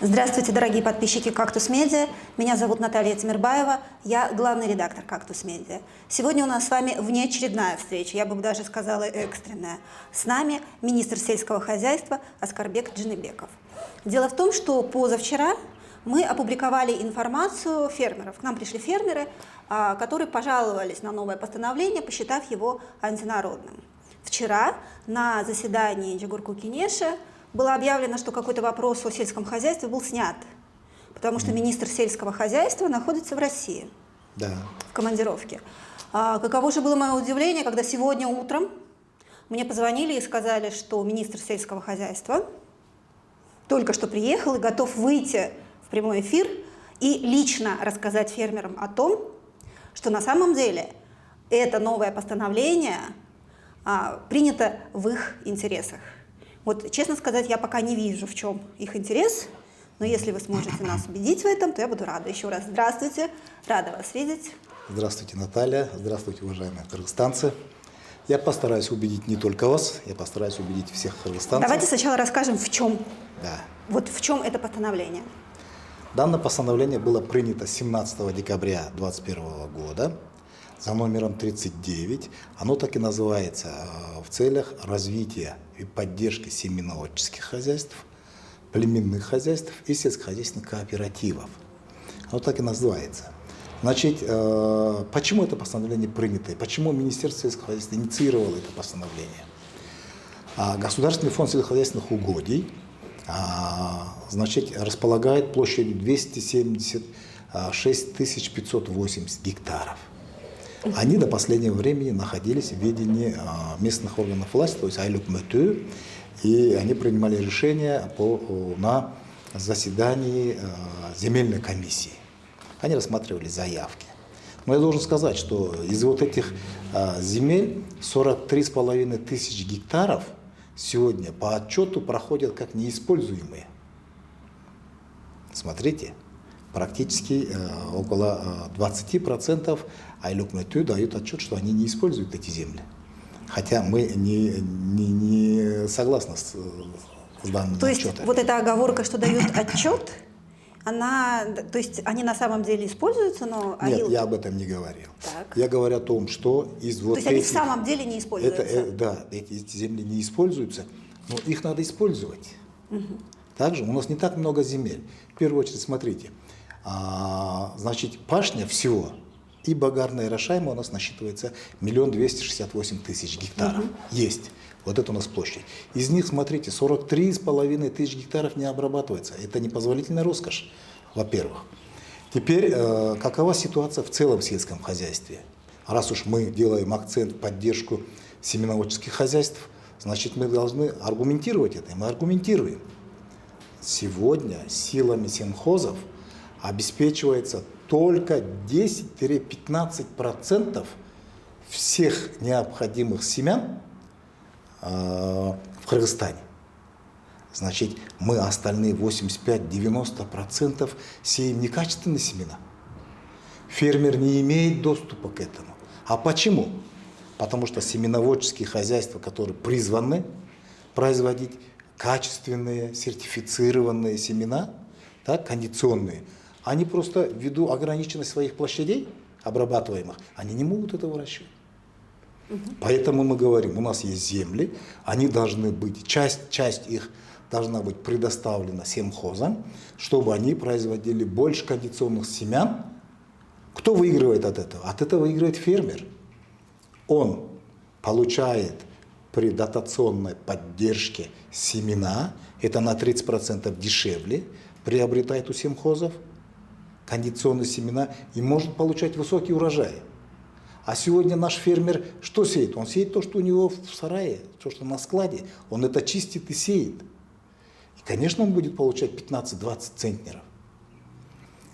Здравствуйте, дорогие подписчики «Кактус Медиа». Меня зовут Наталья Тимирбаева, я главный редактор «Кактус Медиа». Сегодня у нас с вами внеочередная встреча, я бы даже сказала экстренная. С нами министр сельского хозяйства Аскарбек Джанибеков. Дело в том, что позавчера мы опубликовали информацию фермеров. К нам пришли фермеры, которые пожаловались на новое постановление, посчитав его антинародным. Вчера на заседании Джигурку-Кенеша было объявлено, что какой-то вопрос о сельском хозяйстве был снят, потому что министр сельского хозяйства находится в России, в командировке. Каково же было мое удивление, когда сегодня утром мне позвонили и сказали, что министр сельского хозяйства только что приехал и готов выйти в прямой эфир и лично рассказать фермерам о том, что на самом деле это новое постановление принято в их интересах. Вот, честно сказать, я пока не вижу, в чем их интерес, но если вы сможете нас убедить в этом, то я буду рада. Еще раз здравствуйте, рада вас видеть. Здравствуйте, Наталья, здравствуйте, уважаемые кыргызстанцы. Я постараюсь убедить не только вас, я постараюсь убедить всех кыргызстанцев. Давайте сначала расскажем, в чем. Да. Вот в чем это постановление. Данное постановление было принято 17 декабря 2021 года за номером 39. Оно так и называется в целях развития и поддержки семеноводческих хозяйств, племенных хозяйств и сельскохозяйственных кооперативов. Оно так и называется. Значит, почему это постановление принято? И почему Министерство сельского хозяйства инициировало это постановление? Государственный фонд сельскохозяйственных угодий значит, располагает площадью 276 580 гектаров. Они до последнего времени находились в ведении местных органов власти, то есть айлюк-мөтү, и они принимали решения на заседании земельной комиссии. Они рассматривали заявки. Но я должен сказать, что из вот этих земель 43,5 тысяч гектаров сегодня по отчету проходят как неиспользуемые. Смотрите. Практически около 20% айлюк-мөтү дают отчет, что они не используют эти земли. Хотя мы не согласны с данным То есть отчетом. вот эта оговорка, что дают отчет, то есть они на самом деле используются, но... Нет, я об этом не говорил. Так. Я говорю о том, что из вот То есть они в самом деле не используются? Да, эти земли не используются, но их надо использовать. Также у нас не так много земель. В первую очередь, смотрите, значит, пашня всего и багарная и рошаемая у нас насчитывается 1 268 000 гектаров. Есть. Вот это у нас площадь. Из них, смотрите, 43,5 тысяч гектаров не обрабатывается. Это непозволительная роскошь, во-первых. Теперь, какова ситуация в целом в сельском хозяйстве? Раз уж мы делаем акцент в поддержку семеноводческих хозяйств, значит, мы должны аргументировать это. И мы аргументируем. Сегодня силами сельхозов обеспечивается только 10-15% всех необходимых семян в Кыргызстане. Значит, мы остальные 85-90% сеем некачественные семена. Фермер не имеет доступа к этому. А почему? Потому что семеноводческие хозяйства, которые призваны производить качественные, сертифицированные семена, так, кондиционные, они просто ввиду ограниченности своих площадей обрабатываемых, они не могут этого выращивать. Поэтому мы говорим, у нас есть земли, они должны быть, часть их должна быть предоставлена сельхозам, чтобы они производили больше кондиционных семян. Кто выигрывает от этого? От этого выигрывает фермер. Он получает при дотационной поддержке семена, это на 30% дешевле, приобретает у сельхозов кондиционные семена и может получать высокий урожай. А сегодня наш фермер что сеет? Он сеет то, что у него в сарае, то, что на складе. Он это чистит и сеет. И, конечно, он будет получать 15-20 центнеров.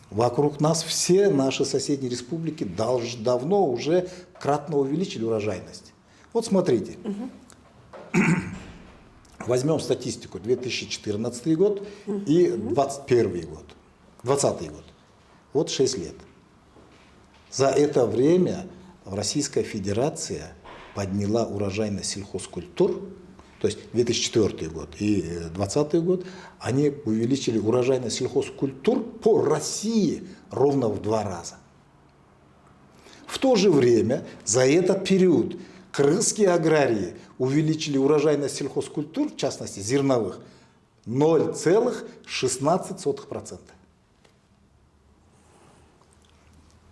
Вокруг нас все наши соседние республики давно уже кратно увеличили урожайность. Вот смотрите. Возьмем статистику 2014 год и 2021 год. 2020 год. Вот 6 лет. За это время Российская Федерация подняла урожайность сельхозкультур то есть 2004 год и 2020 год, они увеличили урожайность сельхозкультур по России ровно в 2 раза. В то же время за этот период кыргызские аграрии увеличили урожайность сельхозкультур, в частности зерновых, 0,16%.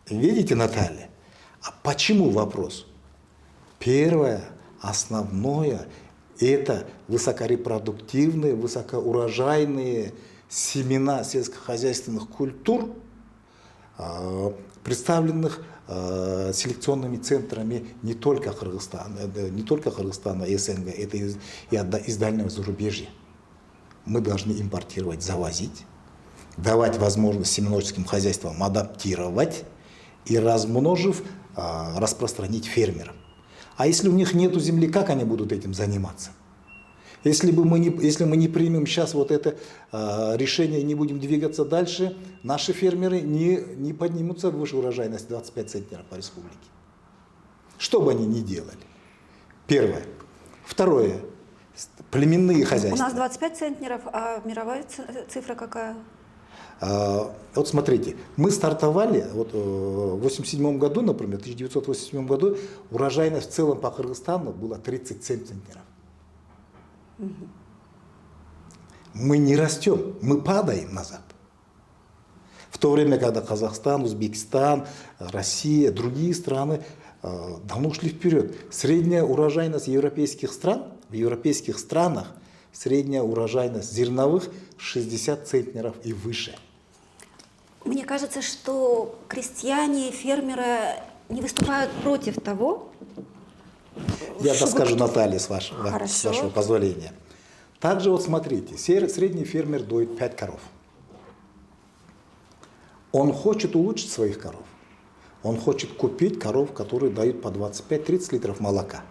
Видите, Наталья? А почему вопрос? Первое, основное, это высокорепродуктивные, высокоурожайные семена сельскохозяйственных культур, представленных селекционными центрами не только Кыргызстана, и СНГ, это из дальнего зарубежья. Мы должны импортировать, завозить, давать возможность семеножеским хозяйствам адаптировать и, размножив, распространить фермерам. А если у них нет земли, как они будут этим заниматься? Если мы не примем сейчас вот это решение и не будем двигаться дальше, наши фермеры не поднимутся выше урожайности 25 центнеров по республике. Что бы они ни делали. Первое. Второе. Племенные хозяйства. У нас 25 центнеров, а мировая цифра какая? Вот смотрите, мы стартовали вот, в 1987 году, например, в 1987 году урожайность в целом по Кыргызстану была 37 центнеров. Мы не растем, мы падаем назад. В то время, когда Казахстан, Узбекистан, Россия, другие страны давно ушли вперед. Средняя урожайность европейских стран, в европейских странах средняя урожайность зерновых 60 центнеров и выше. Мне кажется, что крестьяне, фермеры не выступают против того. Я доскажу, Наталья, с вашего позволения. Также вот смотрите, средний фермер доит 5 коров. Он хочет улучшить своих коров. Он хочет купить коров, которые дают по 25-30 литров молока.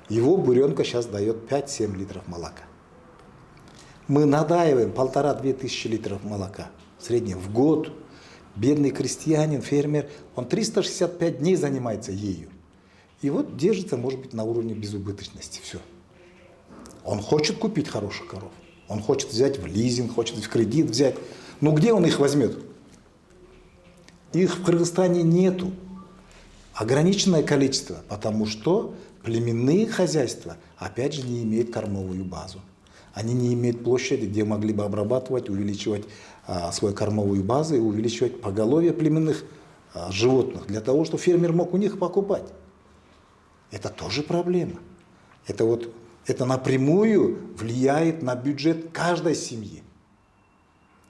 Его буренка сейчас дает 5-7 литров молока. Мы надаиваем 1500-2000 литров молока в среднем в год. Бедный крестьянин, фермер, он 365 дней занимается ею. И вот держится, может быть, на уровне безубыточности. Все. Он хочет купить хороших коров. Он хочет взять в лизинг, хочет в кредит взять. Но где он их возьмет? Их в Кыргызстане нету. Ограниченное количество, потому что племенные хозяйства, опять же, не имеют кормовую базу. Они не имеют площади, где могли бы обрабатывать, увеличивать свою кормовую базу и увеличивать поголовье племенных животных, для того, чтобы фермер мог у них покупать. Это тоже проблема. Это напрямую влияет на бюджет каждой семьи.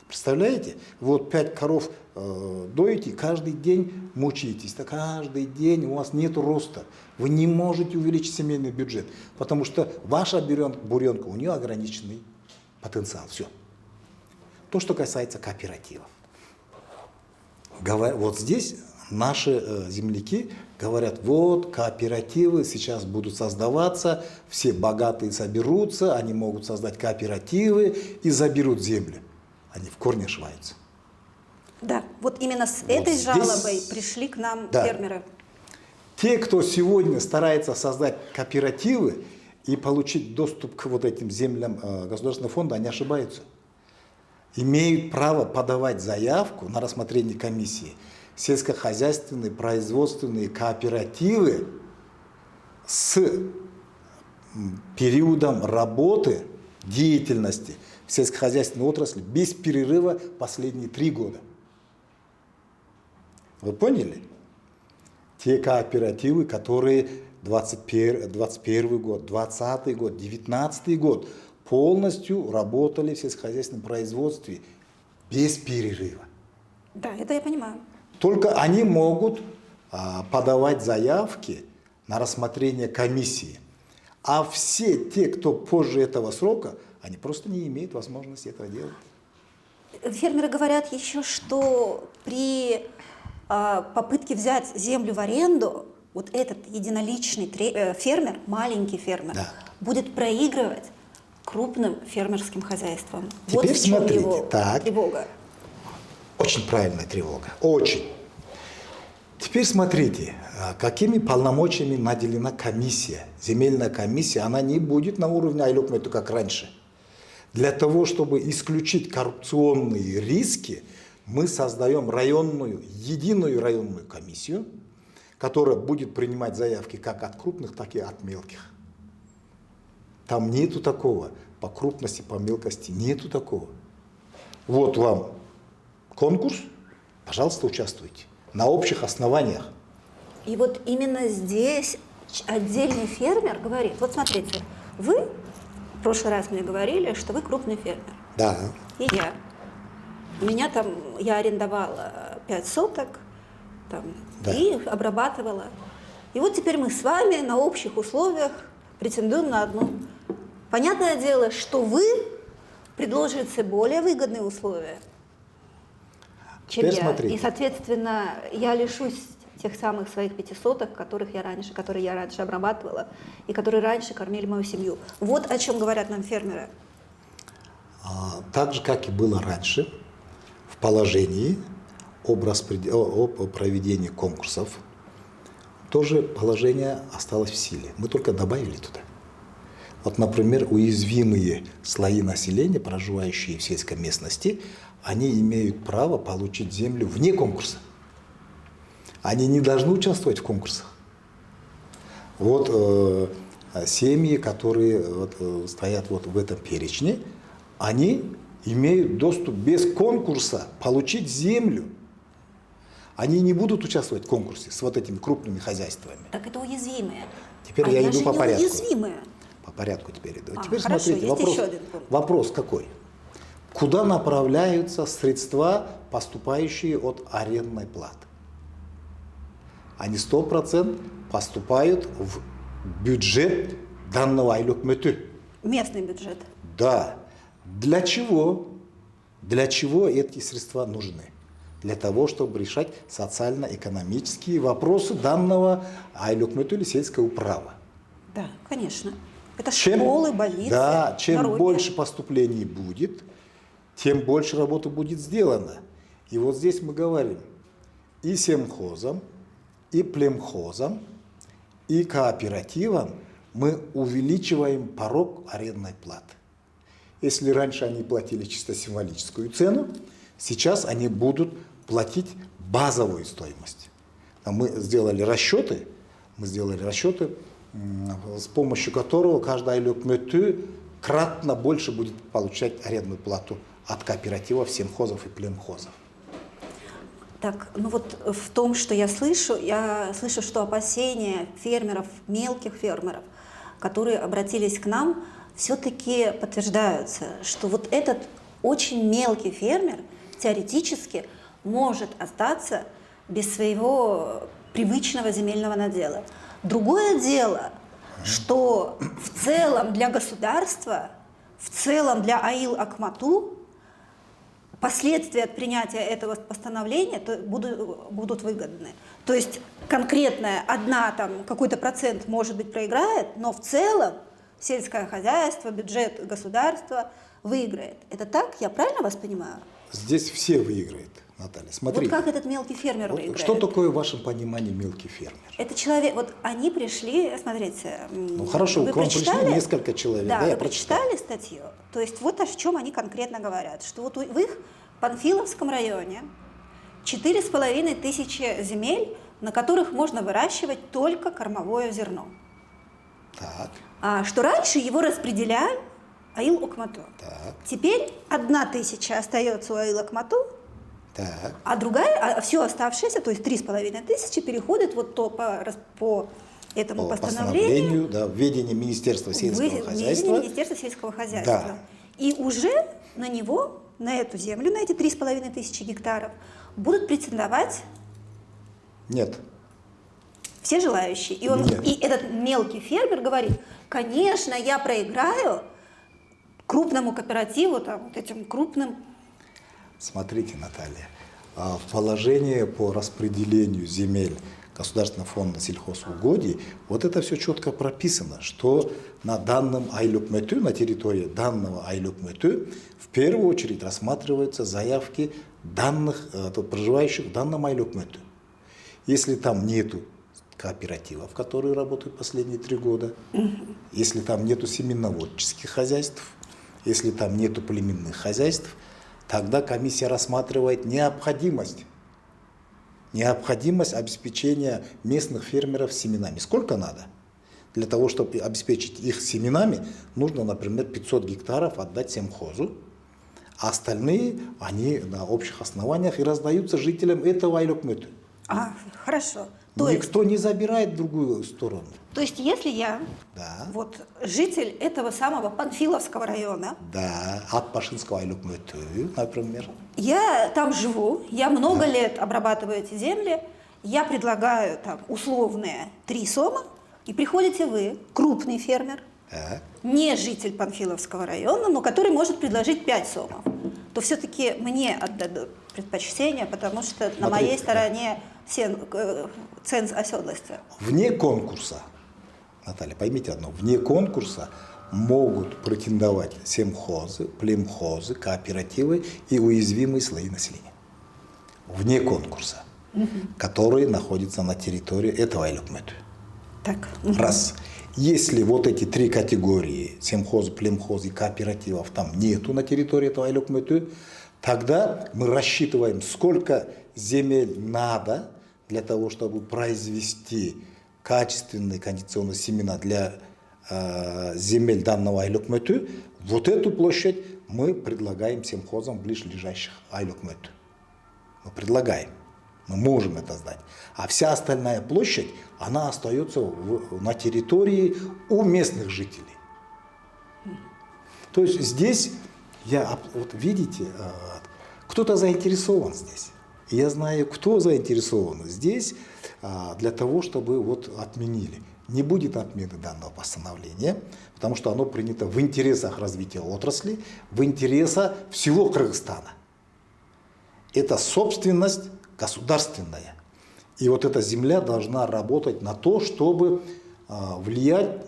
Представляете? Вот 5 коров доите, каждый день мучаетесь. Так каждый день у вас нет роста. Вы не можете увеличить семейный бюджет, потому что ваша буренка, у нее ограниченный потенциал. Все. То, что касается кооперативов. Вот здесь наши земляки говорят, вот кооперативы сейчас будут создаваться, все богатые соберутся, они могут создать кооперативы и заберут землю. Они в корне ошибаются. Да, вот именно с этой жалобой пришли к нам фермеры. Те, кто сегодня старается создать кооперативы и получить доступ к вот этим землям государственного фонда, они ошибаются. Имеют право подавать заявку на рассмотрение комиссии сельскохозяйственные, производственные кооперативы с периодом работы, деятельности в сельскохозяйственной отрасли без перерыва последние 3 года. Вы поняли? Те кооперативы, которые 21 год, 20 год, 19 год полностью работали в сельскохозяйственном производстве без перерыва. Да, это я понимаю. Только они могут подавать заявки на рассмотрение комиссии. А все те, кто позже этого срока, они просто не имеют возможности этого делать. Фермеры говорят еще, что при попытке взять землю в аренду, вот этот единоличный фермер, маленький фермер, будет проигрывать крупным фермерским хозяйствам. Теперь вот в чем смотрите, его тревога. Очень правильная тревога, очень. Теперь смотрите, какими полномочиями наделена комиссия. Земельная комиссия, она не будет на уровне айлюкмету, как раньше. Для того, чтобы исключить коррупционные риски, мы создаем единую районную комиссию, которая будет принимать заявки как от крупных, так и от мелких. Там нету такого. По крупности, по мелкости нету такого. Вот вам конкурс, пожалуйста, участвуйте. На общих основаниях. И вот именно здесь отдельный фермер говорит, вот смотрите, вы в прошлый раз мне говорили, что вы крупный фермер. Да. И я. У меня там, я арендовала 5 соток там, Да. и обрабатывала. И вот теперь мы с вами на общих условиях претендуем на одну. Понятное дело, что вы предложите более выгодные условия, чем Теперь я. смотрите. И, соответственно, я лишусь тех самых своих 5 соток, которые я раньше обрабатывала, и которые раньше кормили мою семью. Вот о чем говорят нам фермеры. Так же, как и было раньше, в положении об проведении конкурсов, тоже положение осталось в силе. Мы только добавили туда. Вот, например, уязвимые слои населения, проживающие в сельской местности, они имеют право получить землю вне конкурса. Они не должны участвовать в конкурсах. Вот семьи, которые стоят вот в этом перечне, они имеют доступ без конкурса получить землю. Они не будут участвовать в конкурсе с вот этими крупными хозяйствами. Так это уязвимые. Теперь я иду по порядку. Уязвимые. По порядку теперь иду. А, Теперь хорошо, смотрите, есть еще один пункт. вопрос какой? Куда направляются средства, поступающие от арендной платы? Они 100% поступают в бюджет данного айлюкмету. Местный бюджет. Да. Для чего? Для чего эти средства нужны? Для того, чтобы решать социально-экономические вопросы данного айлюкмету или сельского управа. Да, конечно. Это школы, больницы, Да, чем дороги. больше поступлений будет, тем больше работы будет сделано. И вот здесь мы говорим и семхозам, и племхозам, и кооперативам мы увеличиваем порог арендной платы. Если раньше они платили чисто символическую цену, сейчас они будут платить базовую стоимость. Мы сделали расчеты, с помощью которого каждый айлюкмету кратно больше будет получать арендную плату от кооперативов, семхозов и племхозов. Так, ну вот в том, что я слышу, что опасения фермеров, мелких фермеров, которые обратились к нам, все-таки подтверждаются, что вот этот очень мелкий фермер теоретически может остаться без своего привычного земельного надела. Другое дело, что в целом для государства, в целом для Аил Акмату последствия от принятия этого постановления будут выгодны. То есть конкретная какой-то процент, может быть, проиграет, но в целом сельское хозяйство, бюджет государства выиграет. Это так? Я правильно вас понимаю? Здесь все выиграют, Наталья. Смотрите. Вот как этот мелкий фермер выиграет? Что такое в вашем понимании мелкий фермер? Это человек, вот они пришли, смотрите. Ну хорошо, вы к вам пришли несколько человек. Да, Да, вы я прочитал. прочитали статью? То есть вот о чем они конкретно говорят. Что вот в их Панфиловском районе 4500 земель, на которых можно выращивать только кормовое зерно. Так, А что раньше его распределяли Аил Акмату. так, Теперь 1000 остается у Аил Акмату, так. а все оставшееся, то есть 3500, переходит вот по этому По постановлению, да, в ведение Министерства сельского хозяйства. Министерства сельского хозяйства. Да. И уже на него, на эту землю, на эти 3500 гектаров будут претендовать Нет. все желающие. Нет. И этот мелкий фермер говорит, конечно, я проиграю крупному кооперативу, вот этим крупным. Смотрите, Наталья, в положении по распределению земель Государственного фонда сельхозугодий, вот это все четко прописано, что на данном айлюкмету, на территории данного айлюкмету, в первую очередь рассматриваются заявки проживающих в данном айлюкмету. Если там нету кооперативов, которые работают последние 3 года, если там нету семеноводческих хозяйств, если там нету племенных хозяйств, тогда комиссия рассматривает необходимость обеспечения местных фермеров семенами. Сколько надо? Для того, чтобы обеспечить их семенами, нужно, например, 500 гектаров отдать сельхозу, а остальные, они на общих основаниях и раздаются жителям этого айлюкмөтü. Хорошо. То Никто не забирает в другую сторону. То есть, если я, Да. вот житель этого самого Панфиловского района, Да, от Пашинского айлюкмөтü, например. я там живу, я много лет обрабатываю эти земли, я предлагаю там условные 3 сома, и приходите вы, крупный фермер, Так. не житель Панфиловского района, но который может предложить 5 сомов, то все-таки мне отдадут предпочтение, потому что на моей стороне ценз оседлости. Вне конкурса, Наталья, поймите одно, вне конкурса могут претендовать семхозы, племхозы, кооперативы и уязвимые слои населения. Вне конкурса, которые находятся на территории этого айлюкмөтü. Так. Раз. Если вот эти 3 категории, семхоз, племхоз и кооперативов там нету на территории этого айлюкмөтü, тогда мы рассчитываем, сколько земель надо для того, чтобы произвести качественные кондиционные семена для земель данного айлюкмөтü. Вот эту площадь мы предлагаем семхозам ближайших айлюкмөтü. Мы предлагаем. Мы можем это знать. А вся остальная площадь, она остается на территории у местных жителей. То есть здесь, вот видите, кто-то заинтересован здесь. И я знаю, кто заинтересован здесь для того, чтобы вот отменили. Не будет отмены данного постановления, потому что оно принято в интересах развития отрасли, в интересах всего Кыргызстана. Это собственность государственная. И вот эта земля должна работать на то, чтобы влиять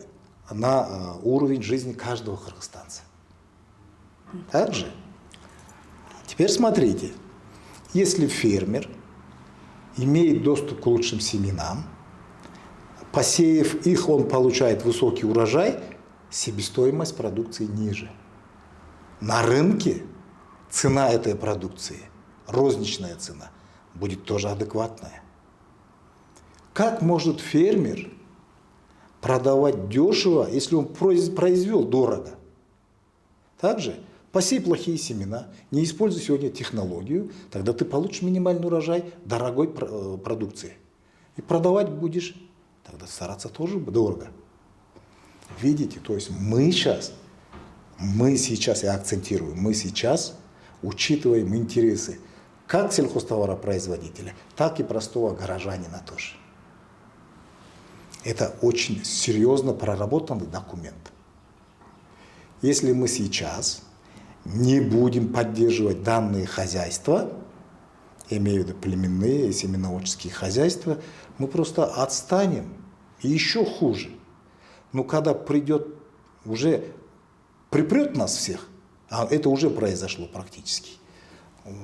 на уровень жизни каждого кыргызстанца. Также, теперь смотрите, если фермер имеет доступ к лучшим семенам, посеяв их, он получает высокий урожай, себестоимость продукции ниже. На рынке цена этой продукции, розничная цена, будет тоже адекватная. Как может фермер продавать дешево, если он произвел дорого? Также посей плохие семена, не используй сегодня технологию, тогда ты получишь минимальный урожай дорогой продукции. И продавать будешь, тогда стараться тоже дорого. Видите, то есть мы сейчас, я акцентирую, мы сейчас учитываем интересы как сельхозтоваропроизводителя, так и простого горожанина тоже. Это очень серьезно проработанный документ. Если мы сейчас не будем поддерживать данные хозяйства, имею в виду племенные и семеноводческие хозяйства, мы просто отстанем. И еще хуже. Но когда уже припрет нас всех, а это уже произошло практически,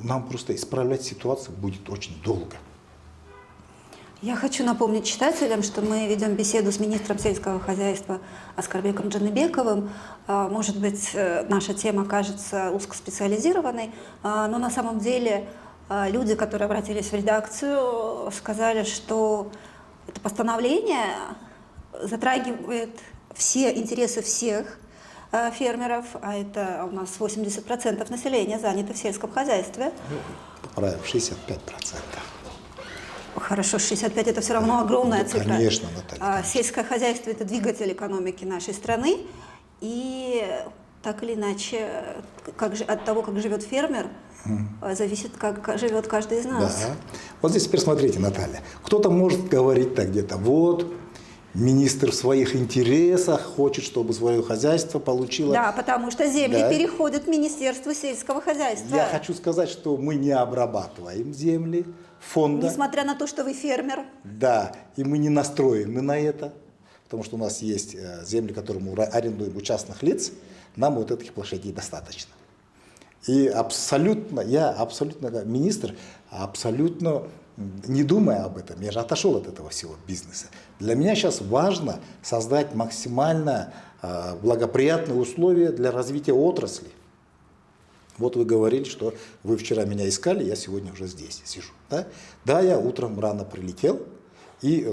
нам просто исправлять ситуацию будет очень долго. Я хочу напомнить читателям, что мы ведем беседу с министром сельского хозяйства Аскарбеком Джаныбековым. Может быть, наша тема кажется узкоспециализированной, но на самом деле люди, которые обратились в редакцию, сказали, что это постановление затрагивает все интересы всех фермеров, а это у нас 80% населения занято в сельском хозяйстве. Поправим, 65%. Хорошо, 65 это все равно огромная цифра. Конечно, Наталья. Сельское хозяйство это двигатель экономики нашей страны, и так или иначе, от того, как живет фермер, зависит, как живет каждый из нас. Да. Вот здесь теперь смотрите, Наталья. Кто-то может говорить так где-то, вот, министр в своих интересах хочет, чтобы свое хозяйство получило... Да, потому что земли переходят в Министерство сельского хозяйства. Я хочу сказать, что мы не обрабатываем земли фонда. Несмотря на то, что вы фермер. Да, и мы не настроены на это, потому что у нас есть земли, которые мы арендуем у частных лиц, нам вот этих площадей достаточно. И я абсолютно, министр, абсолютно не думая об этом, я же отошел от этого всего бизнеса. Для меня сейчас важно создать максимально благоприятные условия для развития отрасли. Вот вы говорили, что вы вчера меня искали, я сегодня уже здесь сижу. Да, да, я утром рано прилетел и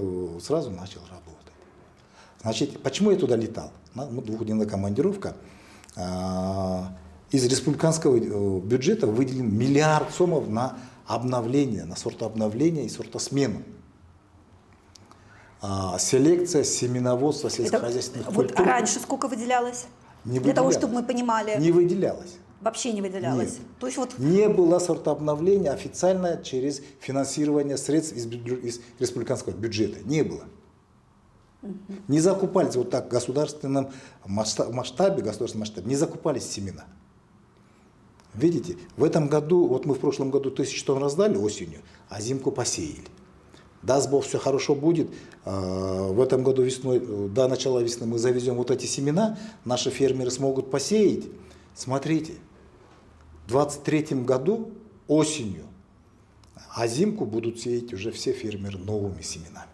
сразу начал работать. Значит, почему я туда летал? Двухдневная командировка. Из республиканского бюджета выделен 1 миллиард сомов на обновление, на сортообновление и сортосмену. Селекция, семеноводство сельскохозяйственных культур. Вот раньше сколько выделялось? Не Для того, выделялось. чтобы мы понимали. Не выделялось. Вообще не выделялось. Нет. То есть вот Не было сортообновления официально через финансирование средств из республиканского бюджета. Не было. Не закупались вот так в государственном масштабе, не закупались семена. Видите, в этом году, вот мы в прошлом году 1000 тонн раздали осенью, а зимку посеяли. Даст Бог, все хорошо будет. В этом году весной, до начала весны мы завезем вот эти семена, наши фермеры смогут посеять. Смотрите, в 2023 году осенью, а зимку будут сеять уже все фермеры новыми семенами.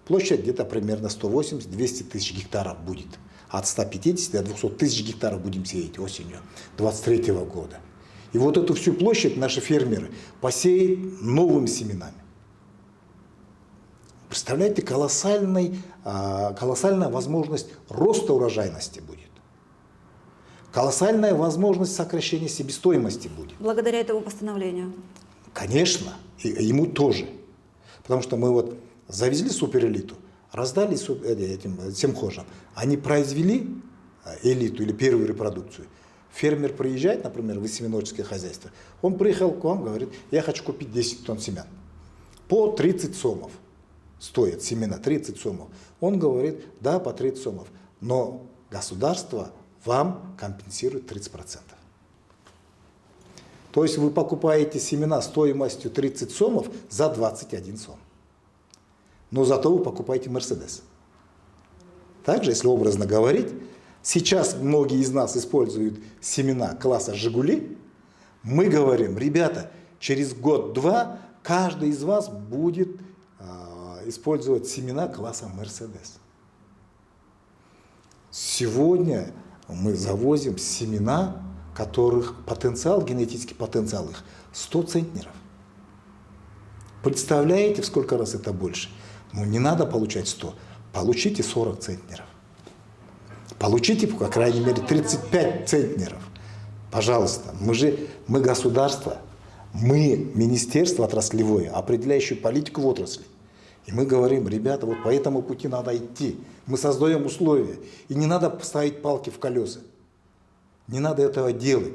Площадь где-то примерно 180-200 тысяч гектаров будет. От 150 до 200 тысяч гектаров будем сеять осенью 2023 года. И вот эту всю площадь наши фермеры посеют новыми семенами. Представляете, колоссальная возможность роста урожайности будет. Колоссальная возможность сокращения себестоимости будет. благодаря этому постановлению. Конечно, и ему тоже. Потому что мы вот завезли суперэлиту, раздали этим семхозам. Они произвели элиту или первую репродукцию. Фермер приезжает, например, в семеноческое хозяйство. Он приехал к вам, говорит, я хочу купить 10 тонн семян. По 30 сомов стоят семена, 30 сомов. Он говорит, да, по 30 сомов. Но государство вам компенсирует 30%. То есть вы покупаете семена стоимостью 30 сомов за 21 сом. Но зато вы покупаете Мерседес. Также, если образно говорить, сейчас многие из нас используют семена класса «Жигули». Мы говорим, ребята, через год-два каждый из вас будет использовать семена класса «Мерседес». Сегодня мы завозим семена, которых потенциал, генетический потенциал их 100 центнеров. Представляете, в сколько раз это больше? Ну, не надо получать 100, получите 40 центнеров. Получите, по крайней мере, 35 центнеров. Пожалуйста, мы государство, мы министерство отраслевое, определяющее политику в отрасли. И мы говорим, ребята, вот по этому пути надо идти. Мы создаем условия. И не надо ставить палки в колеса. Не надо этого делать.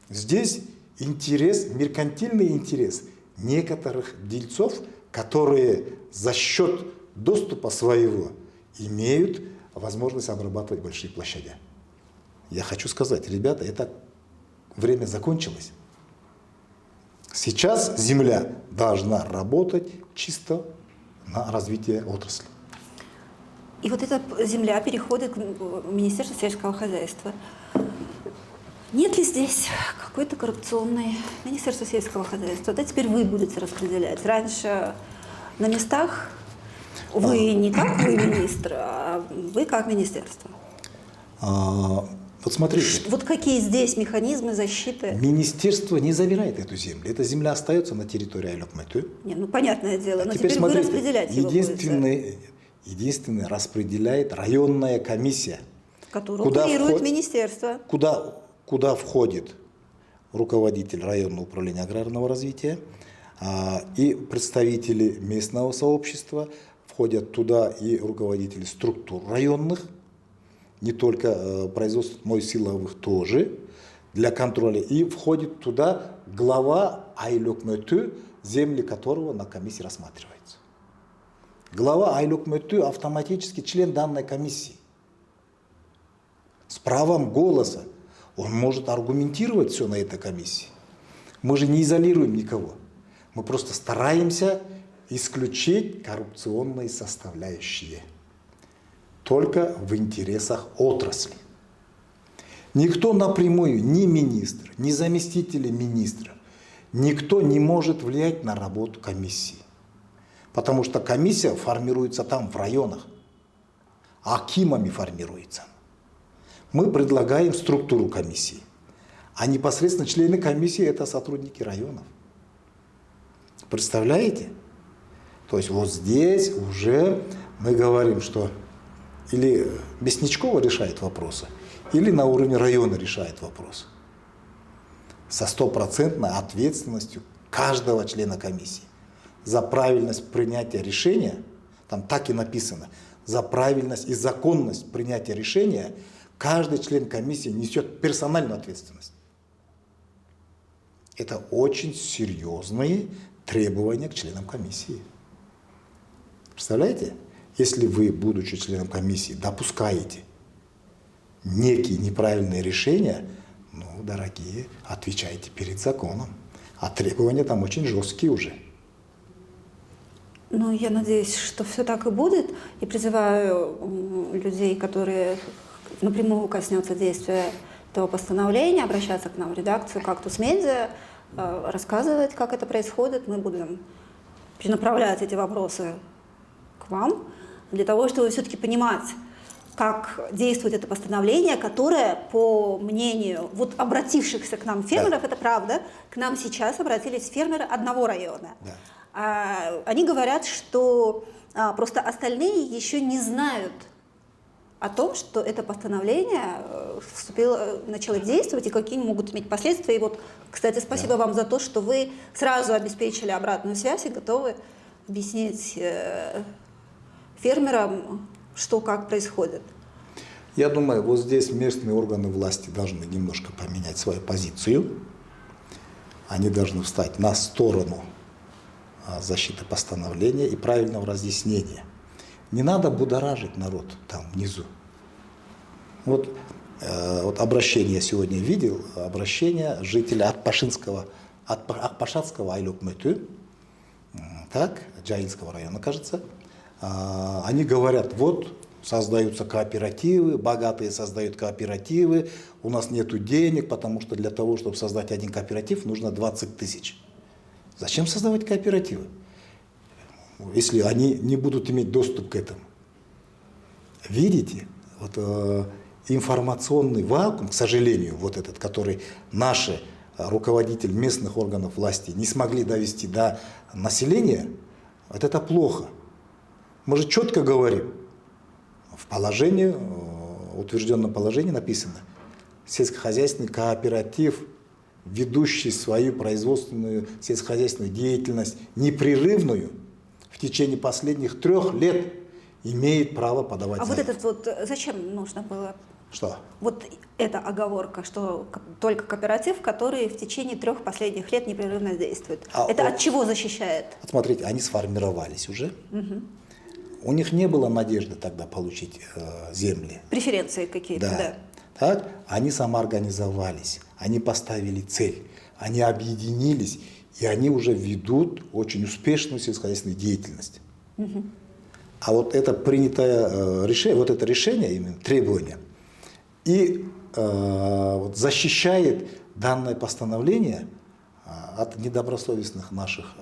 Здесь интерес, меркантильный интерес некоторых дельцов, которые за счет доступа своего имеют возможность обрабатывать большие площади. Я хочу сказать, ребята, это время закончилось. Сейчас земля должна работать чисто на развитие отрасли. И вот эта земля переходит в Министерство сельского хозяйства. Нет ли здесь какой-то коррупционной Министерство сельского хозяйства? Да теперь вы будете распределять. Раньше на местах вы не как вы министр, а вы как министерство. Вот смотрите. Вот какие здесь механизмы защиты? Министерство не забирает эту землю. Эта земля остается на территории Айлок-Мэту. Не, ну понятное дело, но Теперь теперь смотрите, вы распределять его будете. единственное распределяет районная комиссия, Которую курирует министерство. куда входит руководитель районного управления аграрного развития и представители местного сообщества, входят туда и руководители структур районных, не только производственных, силовых тоже, для контроля. И входит туда глава Айлок-Мэту, земли которого на комиссии рассматривается. Глава Айлок-Мэту автоматически член данной комиссии. С правом голоса. Он может аргументировать все на этой комиссии. Мы же не изолируем никого. Мы просто стараемся исключить коррупционные составляющие. Только в интересах отрасли. Никто напрямую, ни министр, ни заместители министров, Никто не может влиять на работу комиссии. Потому что комиссия формируется там, в районах. Акимами формируется. Мы предлагаем структуру комиссии. А непосредственно члены комиссии – это сотрудники районов. Представляете? То есть вот здесь уже мы говорим, что или Мясничкова решает вопросы, или на уровне района решает вопросы. Со стопроцентной ответственностью каждого члена комиссии. За правильность принятия решения, там так и написано, за правильность и законность принятия решения каждый член комиссии несет персональную ответственность. Это очень серьезные требования к членам комиссии. Представляете? Если вы, будучи членом комиссии, допускаете некие неправильные решения, ну, дорогие, отвечайте перед законом. А требования там очень жесткие уже. Ну, я надеюсь, что все так и будет. И призываю людей, которые напрямую коснется действия этого постановления, обращаться к нам в редакцию «Кактус Медиа», рассказывать, как это происходит. Мы будем перенаправлять эти вопросы к вам, для того, чтобы все-таки понимать, как действует это постановление, которое, по мнению вот обратившихся к нам фермеров, это правда, к нам сейчас обратились фермеры одного района. Они говорят, что просто остальные еще не знают о том, что это постановление начало действовать и какие могут иметь последствия. И вот, кстати, спасибо вам за то, что вы сразу обеспечили обратную связь и готовы объяснить фермерам, что как происходит. Я думаю, вот здесь местные органы власти должны немножко поменять свою позицию. Они должны встать на сторону защиты постановления и правильного разъяснения. Не надо будоражить народ там внизу. Вот обращение я сегодня видел, обращение жителя Атпашинского айлюкмөтү, так, Джаинского района, кажется. Они говорят, вот создаются кооперативы, богатые создают кооперативы, у нас нету денег, потому что для того, чтобы создать один кооператив, нужно 20 тысяч. Зачем создавать кооперативы, если они не будут иметь доступ к этому? Видите, вот информационный вакуум, к сожалению, вот этот, который наши руководители местных органов власти не смогли довести до населения, вот это плохо. Мы же четко говорим, в положении, утвержденном положении написано, сельскохозяйственный кооператив, ведущий свою производственную сельскохозяйственную деятельность непрерывную в течение последних 3 лет, имеет право подавать заявку. Вот этот вот, зачем нужно было? Что? Вот эта оговорка, что только кооператив, который в течение 3 последних лет непрерывно действует. Это от чего защищает? Вот смотрите, они сформировались уже. Угу. У них не было надежды тогда получить земли. Преференции какие-то, да. Так, они самоорганизовались, они поставили цель, они объединились, и они уже ведут очень успешную сельскохозяйственную деятельность. Угу. А вот это принятое решение, вот это решение, именно требование, и вот защищает данное постановление от недобросовестных наших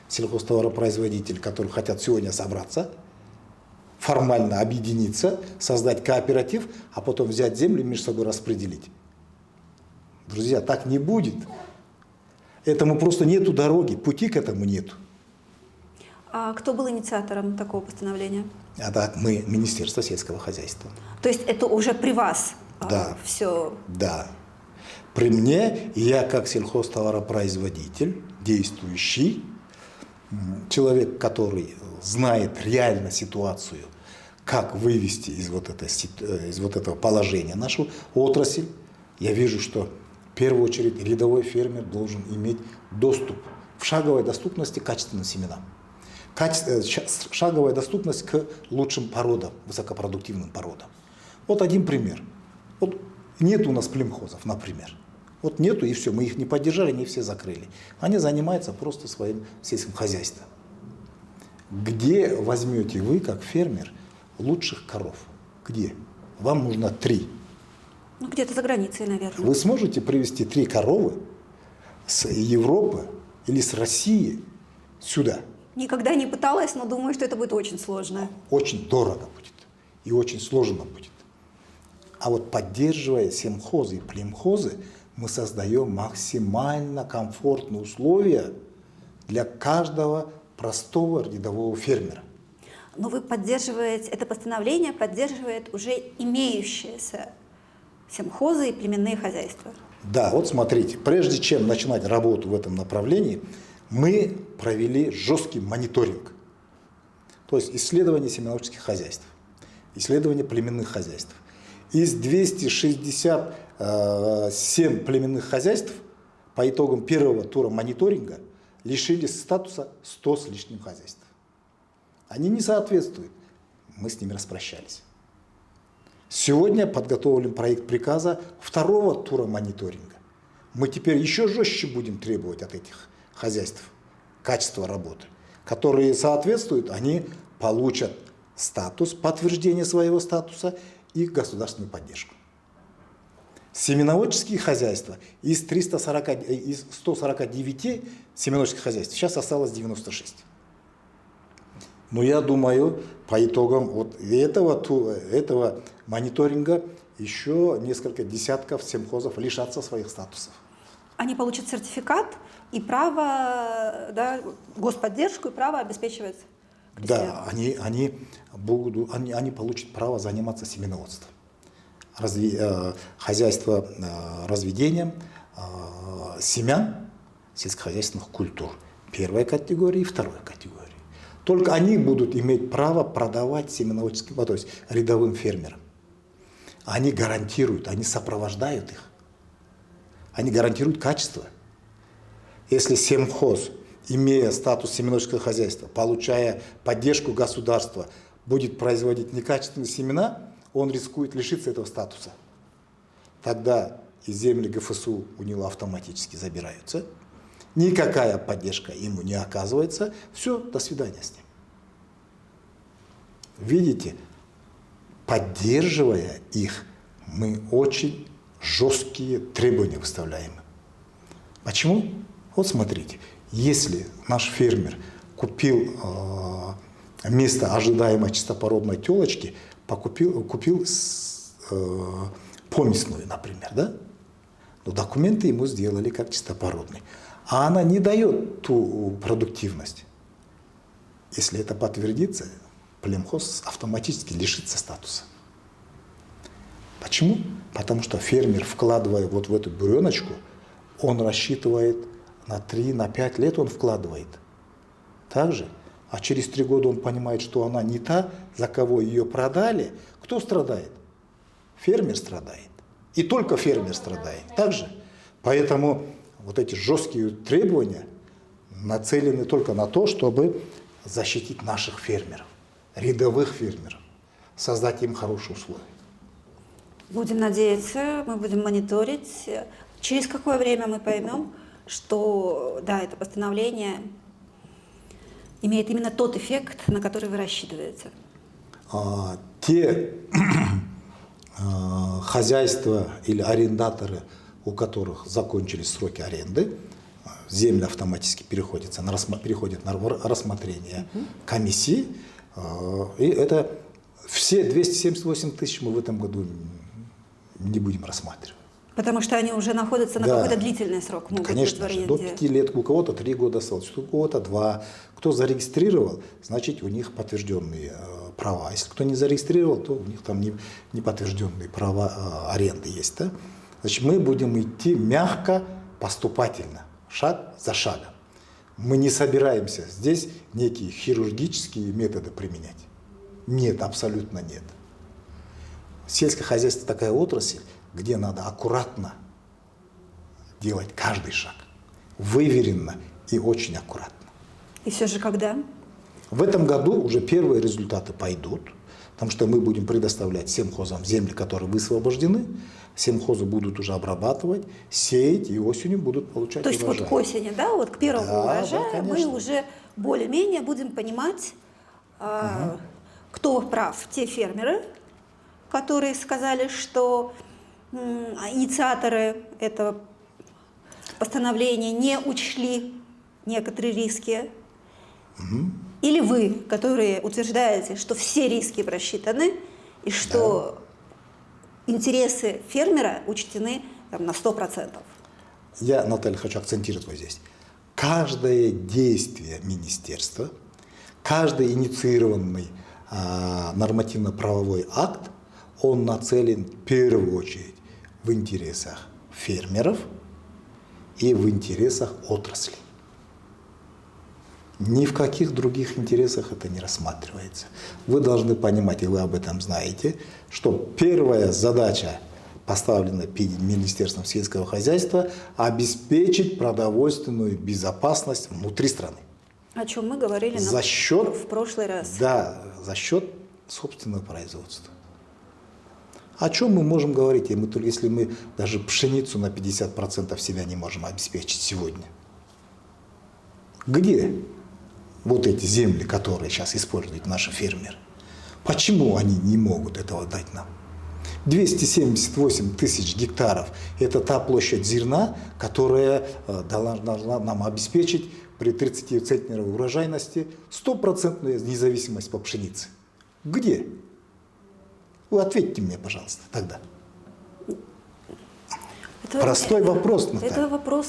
сельхозтоваропроизводителей, которые хотят сегодня собраться, формально объединиться, создать кооператив, а потом взять землю и между собой распределить. Друзья, так не будет. Этому просто нету дороги, пути к этому нету. А кто был инициатором такого постановления? Это мы, Министерство сельского хозяйства. То есть это уже при вас все? Да. При мне, я как сельхозтоваропроизводитель, действующий, человек, который знает реально ситуацию, как вывести из вот этого положения нашу отрасль, я вижу, что в первую очередь рядовой фермер должен иметь доступ в шаговой доступности к качественным семенам. Шаговая доступность к лучшим породам, высокопродуктивным породам. Вот один пример. Вот нет у нас племхозов, например. Вот нету, и все, мы их не поддержали, они все закрыли. Они занимаются просто своим сельским хозяйством. Где возьмете вы, как фермер, лучших коров? Где? Вам нужно 3. Ну, где-то за границей, наверное. Вы сможете привезти 3 коровы с Европы или с России сюда. Никогда не пыталась, но думаю, что это будет очень сложно. Очень дорого будет и очень сложно будет. А вот поддерживая семхозы и племхозы, мы создаем максимально комфортные условия для каждого простого рядового фермера. Но вы поддерживаете, это постановление поддерживает уже имеющиеся сельхозы и племенные хозяйства. Да, вот смотрите, прежде чем начинать работу в этом направлении, мы провели жесткий мониторинг. То есть исследование семеноводческих хозяйств, исследование племенных хозяйств. Из 267 племенных хозяйств по итогам первого тура мониторинга лишились статуса 100 с лишним хозяйств. Они не соответствуют. Мы с ними распрощались. Сегодня подготовлен проект приказа второго тура мониторинга. Мы теперь еще жестче будем требовать от этих хозяйств качества работы. Которые соответствуют, они получат статус, подтверждение своего статуса и государственную поддержку. Семеноводческие хозяйства из 149 семеноводческих хозяйств сейчас осталось 96. Но я думаю, по итогам вот этого мониторинга еще несколько десятков семхозов лишатся своих статусов. Они получат сертификат и право, да, господдержку и право обеспечивать крестьян. Да, они получат право заниматься семеноводством, хозяйство разведением семян сельскохозяйственных культур первой категории и второй категории. Только они будут иметь право продавать семеноводческим, то есть рядовым фермерам. Они гарантируют, они сопровождают их. Они гарантируют качество. Если семхоз, имея статус семеноводческого хозяйства, получая поддержку государства, будет производить некачественные семена, он рискует лишиться этого статуса. Тогда и земли ГФСУ у него автоматически забираются. Никакая поддержка ему не оказывается. Все, до свидания с ним. Видите, поддерживая их, мы очень жесткие требования выставляем. Почему? Вот смотрите, если наш фермер купил вместо ожидаемой чистопородной телочки, купил помесную, например, да? Но документы ему сделали как чистопородный. А она не дает ту продуктивность. Если это подтвердится, племхоз автоматически лишится статуса. Почему? Потому что фермер, вкладывая вот в эту буреночку, он рассчитывает на 3-5 лет он вкладывает. Так же? А через 3 года он понимает, что она не та, за кого ее продали. Кто страдает? Фермер страдает. И только фермер страдает. Так же? Поэтому вот эти жесткие требования нацелены только на то, чтобы защитить наших фермеров, рядовых фермеров, создать им хорошие условия. Будем надеяться, мы будем мониторить. Через какое время мы поймем, что да, это постановление имеет именно тот эффект, на который вы рассчитываете? Те хозяйства или арендаторы, у которых закончились сроки аренды, земли автоматически переходят на рассмотрение комиссии. И это все 278 тысяч мы в этом году не будем рассматривать. Потому что они уже находятся на какой-то длительный срок. Конечно же, до 5 лет, у кого-то 3 года осталось, у кого-то 2. Кто зарегистрировал, значит, у них подтвержденные права. Если кто не зарегистрировал, то у них там не подтвержденные права аренды есть. Да? Значит, мы будем идти мягко, поступательно, шаг за шагом. Мы не собираемся здесь некие хирургические методы применять. Нет, абсолютно нет. Сельское хозяйство такая отрасль, где надо аккуратно делать каждый шаг. Выверенно и очень аккуратно. И все же когда? В этом году уже первые результаты пойдут, потому что мы будем предоставлять семхозам земли, которые высвобождены. Семхозы будут уже обрабатывать, сеять и осенью будут получать То есть урожай. вот к осени, да, вот к первому урожаю да, мы уже более-менее будем понимать, кто прав. Те фермеры, которые сказали, что инициаторы этого постановления не учли некоторые риски? Или вы, которые утверждаете, что все риски просчитаны и что интересы фермера учтены там, на 100%? Я, Наталья, хочу акцентировать вот здесь. Каждое действие министерства, каждый инициированный нормативно-правовой акт, он нацелен в первую очередь в интересах фермеров и в интересах отрасли. Ни в каких других интересах это не рассматривается. Вы должны понимать, и вы об этом знаете, что первая задача, поставленная перед Министерством сельского хозяйства, обеспечить продовольственную безопасность внутри страны. О чем мы говорили За счет, в прошлый раз. Да, за счет собственного производства. О чем мы можем говорить, если мы даже пшеницу на 50% себя не можем обеспечить сегодня? Где вот эти земли, которые сейчас используют наши фермеры? Почему они не могут этого дать нам? 278 тысяч гектаров – это та площадь зерна, которая должна нам обеспечить при 30-центнеровой урожайности 100% независимость по пшенице. Где? Вы ответьте мне, пожалуйста, тогда. Простой вопрос, Наталья. Это вопрос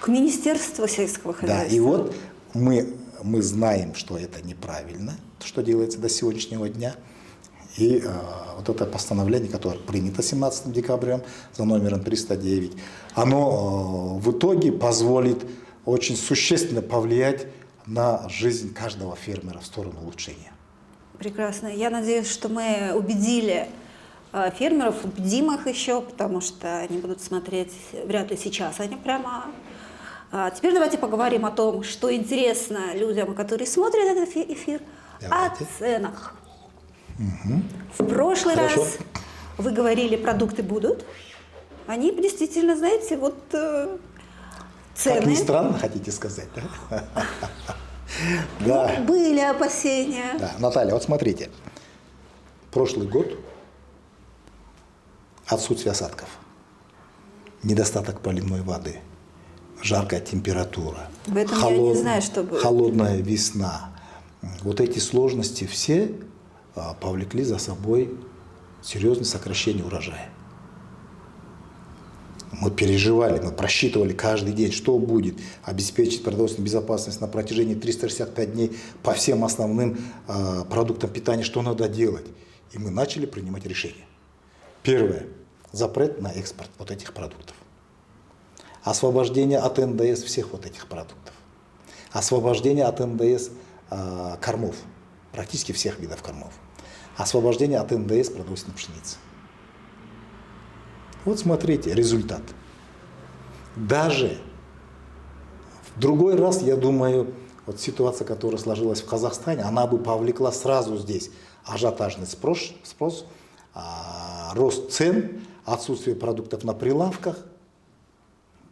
к Министерству сельского хозяйства. Да, и вот мы знаем, что это неправильно, что делается до сегодняшнего дня. И вот это постановление, которое принято 17 декабря за номером 309, оно в итоге позволит очень существенно повлиять на жизнь каждого фермера в сторону улучшения. Прекрасно. Я надеюсь, что мы убедили фермеров, убедим их еще, потому что они будут смотреть, вряд ли сейчас они прямо. Теперь давайте поговорим о том, что интересно людям, которые смотрят этот эфир, Давайте. о ценах. В прошлый Хорошо. раз вы говорили, продукты будут. Они действительно, знаете, вот цены. Как ни странно, хотите сказать, да? Да. Были опасения. Да, Наталья, вот смотрите. Прошлый год отсутствие осадков, недостаток поливной воды, жаркая температура, В этом я не знаю, что было. холодная весна. Вот эти сложности все повлекли за собой серьезное сокращение урожая. Мы переживали, мы просчитывали каждый день, что будет, обеспечить продовольственную безопасность на протяжении 365 дней по всем основным продуктам питания, что надо делать. И мы начали принимать решения. Первое. Запрет на экспорт вот этих продуктов. Освобождение от НДС всех вот этих продуктов. Освобождение от НДС кормов, практически всех видов кормов. Освобождение от НДС продовольственной пшеницы. Вот смотрите, результат. Даже в другой раз, я думаю, вот ситуация, которая сложилась в Казахстане, она бы повлекла сразу здесь ажиотажный спрос, рост цен, отсутствие продуктов на прилавках.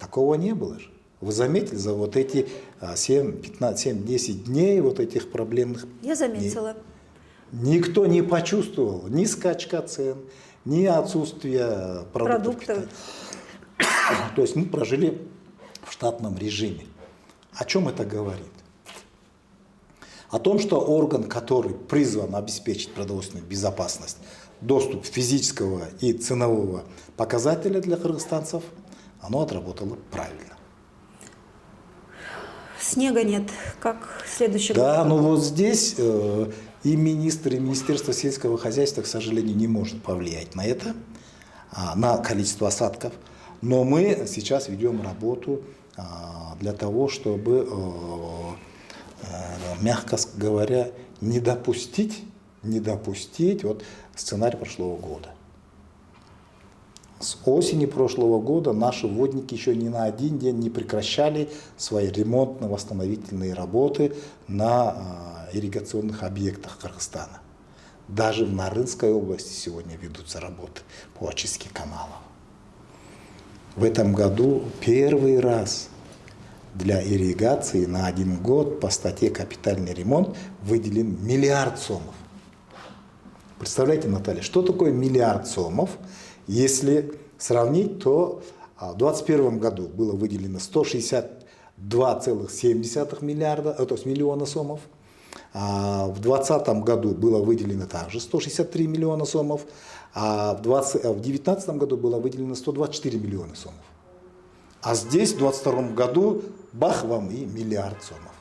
Такого не было же. Вы заметили за вот эти 7-10 дней вот этих проблемных? Я заметила. Никто не почувствовал ни скачка цен, ни отсутствия продуктов питания. То есть мы прожили в штатном режиме. О чем это говорит? О том, что орган, который призван обеспечить продовольственную безопасность, доступ физического и ценового показателя для кыргызстанцев, оно отработало правильно. Снега нет, как следующий год. Да, но вот здесь и министр, и Министерство сельского хозяйства, к сожалению, не может повлиять на это, на количество осадков. Но мы сейчас ведем работу для того, чтобы, мягко говоря, не допустить вот сценарий прошлого года. С осени прошлого года наши водники еще ни на один день не прекращали свои ремонтно-восстановительные работы на ирригационных объектах Кыргызстана. Даже в Нарынской области сегодня ведутся работы по очистке каналов. В этом году первый раз для ирригации на 1 год по статье «Капитальный ремонт» выделен 1 миллиард сомов. Представляете, Наталья, что такое 1 миллиард сомов? Если сравнить, то В 2021 году было выделено 162,7 миллиарда, то есть миллиона сомов. В 2020 году было выделено также 163 миллиона сомов, а в 2019 году было выделено 124 миллиона сомов. А здесь в 2022 году бах вам и миллиард сомов.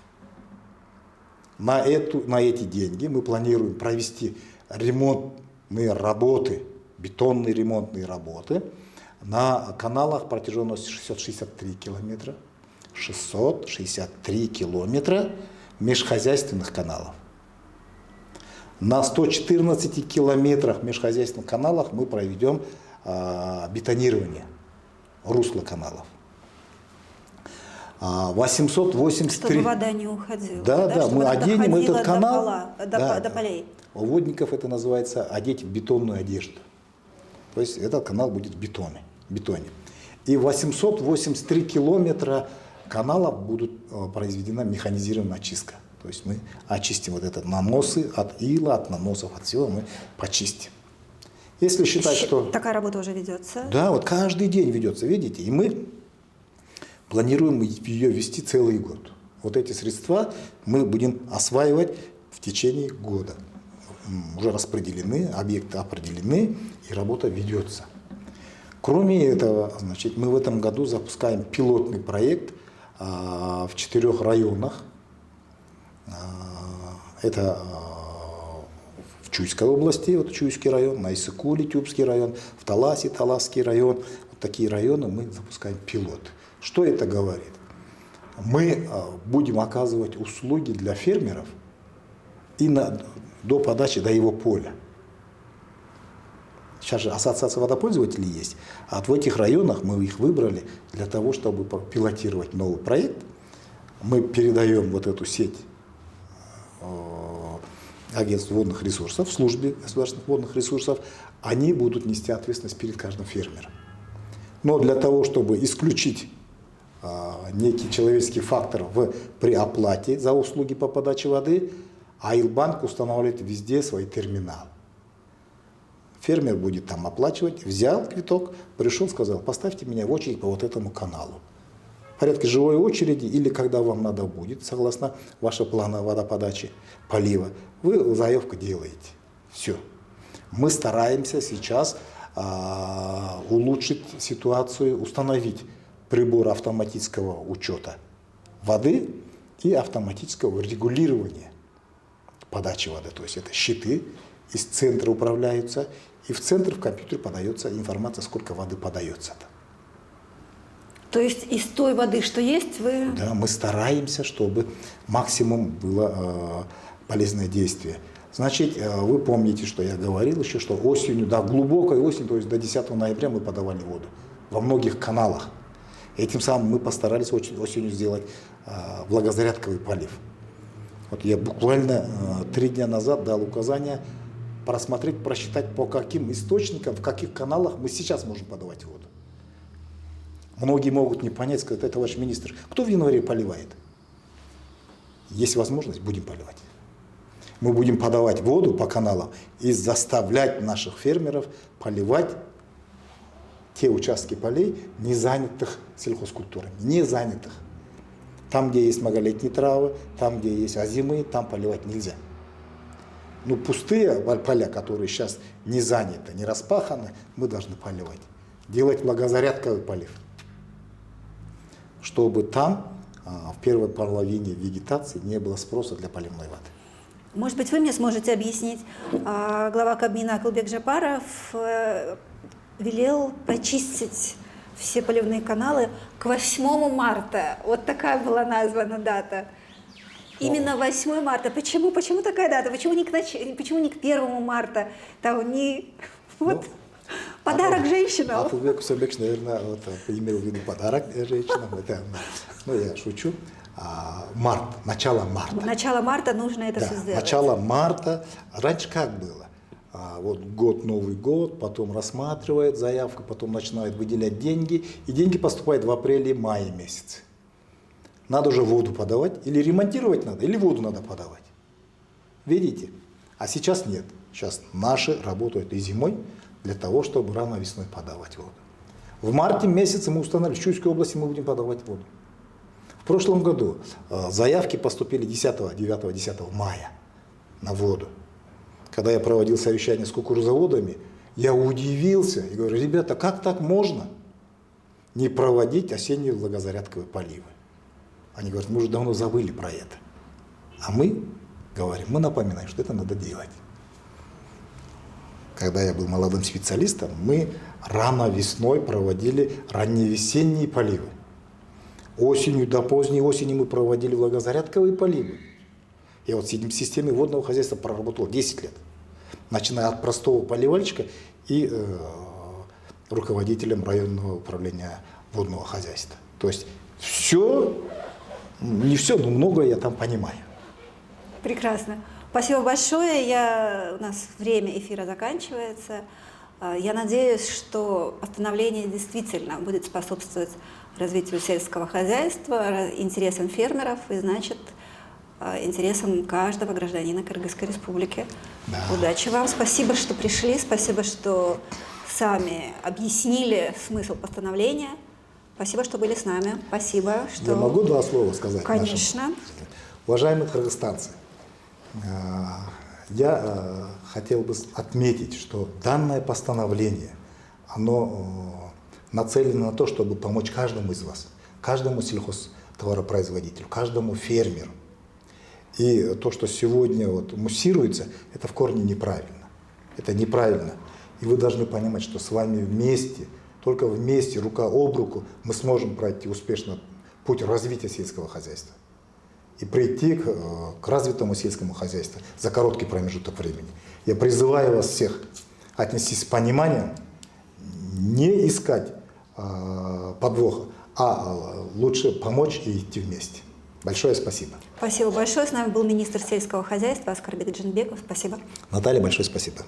На эти деньги мы планируем провести ремонтные работы, бетонные ремонтные работы на каналах протяженностью 663 километра. 663 километра межхозяйственных каналов. На 114 километрах межхозяйственных каналов мы проведем бетонирование русла каналов. 883... Чтобы вода не уходила. Да, чтобы мы она оденем доходила этот канал. до полей. У водников это называется одеть в бетонную одежду. То есть этот канал будет в бетоне. И 883 километра каналов будут произведена механизированная очистка. То есть мы очистим вот это наносы от ила, от наносов, от всего мы почистим. Если считать, что... Такая работа уже ведется? Да, вот каждый день ведется, видите, и мы планируем ее вести целый год. Вот эти средства мы будем осваивать в течение года. Уже распределены, объекты определены, и работа ведется. Кроме этого, значит, мы в этом году запускаем пилотный проект в 4 районах. Это в Чуйской области, вот Чуйский район, на Иссыкуле, Тюбский район, в Таласе, Таласский район. Вот такие районы мы запускаем пилоты. Что это говорит? Мы будем оказывать услуги для фермеров и до подачи до его поля. Сейчас же ассоциация водопользователей есть, а в этих районах мы их выбрали для того, чтобы пилотировать новый проект. Мы передаем вот эту сеть агентству водных ресурсов, службе государственных водных ресурсов, они будут нести ответственность перед каждым фермером. Но для того, чтобы исключить некий человеческий фактор при оплате за услуги по подаче воды, Аилбанк устанавливает везде свои терминалы. Фермер будет там оплачивать, взял квиток, пришел, сказал, поставьте меня в очередь по вот этому каналу. В порядке живой очереди или когда вам надо будет, согласно вашего плана водоподачи, полива, вы заявку делаете. Все. Мы стараемся сейчас улучшить ситуацию, установить прибор автоматического учета воды и автоматического регулирования подачи воды. То есть это щиты из центра управляются, и в центр в компьютер подается информация, сколько воды подается. То есть из той воды, что есть, вы... Да, мы стараемся, чтобы максимум было полезное действие. Значит, вы помните, что я говорил еще, что осенью, да, глубокой осенью, то есть до 10 ноября мы подавали воду во многих каналах. Этим самым мы постарались осенью сделать влагозарядковый полив. Вот я буквально 3 дня назад дал указание просмотреть, просчитать, по каким источникам, в каких каналах мы сейчас можем подавать воду. Многие могут не понять, сказать, это ваш министр. Кто в январе поливает? Есть возможность, будем поливать. Мы будем подавать воду по каналам и заставлять наших фермеров поливать те участки полей, не занятых сельхозкультурами, не занятых. Там, где есть многолетние травы, там, где есть озимые, там поливать нельзя. Но пустые поля, которые сейчас не заняты, не распаханы, мы должны поливать. Делать влагозарядковый полив. Чтобы там в первой половине вегетации не было спроса для поливной воды. Может быть, вы мне сможете объяснить, глава Кабмина Акылбек Джапаров велел почистить все поливные каналы к 8 марта. Вот такая была названа дата. Именно 8 марта. Почему такая дата? Почему не к 1 марта? Там не... Вот. Подарок женщинам. Акылбек Усенбекович, наверное, имел в виду подарок женщинам. Ну, я шучу. Март, начало марта. Начало марта нужно это все сделать. Начало марта. Раньше как было? Вот год, Новый год, потом рассматривает заявку, потом начинает выделять деньги, и деньги поступают в апреле-мае месяце. Надо уже воду подавать, или ремонтировать надо, или воду надо подавать. Видите? А сейчас нет. Сейчас наши работают и зимой для того, чтобы рано весной подавать воду. В марте месяце мы установили, в Чуйской области мы будем подавать воду. В прошлом году заявки поступили 9-10 мая на воду. Когда я проводил совещание с кукурузоводами, я удивился и говорю: ребята, как так можно не проводить осенние влагозарядковые поливы? Они говорят: мы уже давно забыли про это. А мы говорим, мы напоминаем, что это надо делать. Когда я был молодым специалистом, мы рано весной проводили ранневесенние поливы. Осенью до поздней осени мы проводили влагозарядковые поливы. Я вот в системе водного хозяйства проработал 10 лет. Начиная от простого поливальщика и руководителем районного управления водного хозяйства. То есть все, не все, но многое я там понимаю. Прекрасно. Спасибо большое. У нас время эфира заканчивается. Я надеюсь, что постановление действительно будет способствовать развитию сельского хозяйства, интересам фермеров и, значит, интересам каждого гражданина Кыргызской республики. Да. Удачи вам. Спасибо, что пришли. Спасибо, что сами объяснили смысл постановления. Спасибо, что были с нами. Спасибо, что... Я могу два слова сказать? Конечно. Уважаемые кыргызстанцы, я хотел бы отметить, что данное постановление, оно нацелено на то, чтобы помочь каждому из вас, каждому сельхозтоваропроизводителю, каждому фермеру. И то, что сегодня вот муссируется, это в корне неправильно. Это неправильно. И вы должны понимать, что с вами вместе, только вместе, рука об руку, мы сможем пройти успешно путь развития сельского хозяйства и прийти к развитому сельскому хозяйству за короткий промежуток времени. Я призываю вас всех отнестись с пониманием, не искать подвоха, а лучше помочь и идти вместе. Большое спасибо. Спасибо большое. С нами был министр сельского хозяйства Аскарбек Джинбеков. Спасибо. Наталья, большое спасибо.